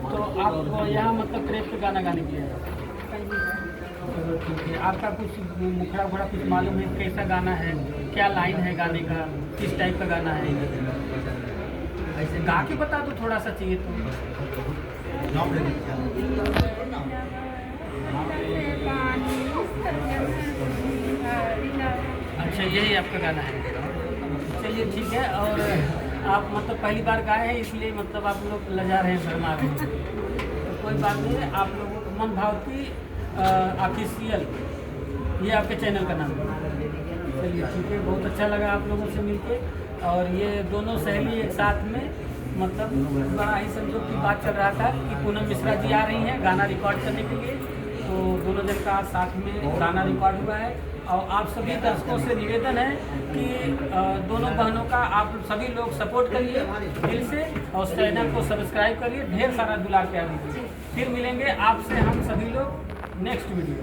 तो आप यहाँ मतलब ट्रैक पे गाना गाने के लिए आए? ठीक है, आपका कुछ मुखड़ा उखड़ा कुछ मालूम है कैसा गाना है, क्या लाइन है गाने का, किस टाइप का गाना है? ऐसे गा के बता दो थोड़ा सा चाहिए तो। अच्छा यही आपका गाना है, चलिए ठीक है। और आप मतलब पहली बार गाए हैं इसलिए मतलब आप लोग लजा रहे हैं, शर्मा रहे हैं, तो कोई बात नहीं है। आप लोगों को मन भावती ऑफिशियल, ये आपके चैनल का नाम है। चलिए ठीक है, बहुत अच्छा लगा आप लोगों से मिलके। और ये दोनों सहेली एक साथ में मतलब बड़ा ही संजोग की बात चल रहा था कि पूनम मिश्रा जी आ रही हैं गाना रिकॉर्ड करने के लिए, तो दोनों जन का साथ में गाना रिकॉर्ड हुआ है। और आप सभी दर्शकों से निवेदन है कि दोनों बहनों का आप सभी लोग सपोर्ट करिए दिल से, और चैनल को सब्सक्राइब करिए, ढेर सारा दुलार प्यार दीजिए। फिर मिलेंगे आपसे हम सभी लोग नेक्स्ट वीडियो।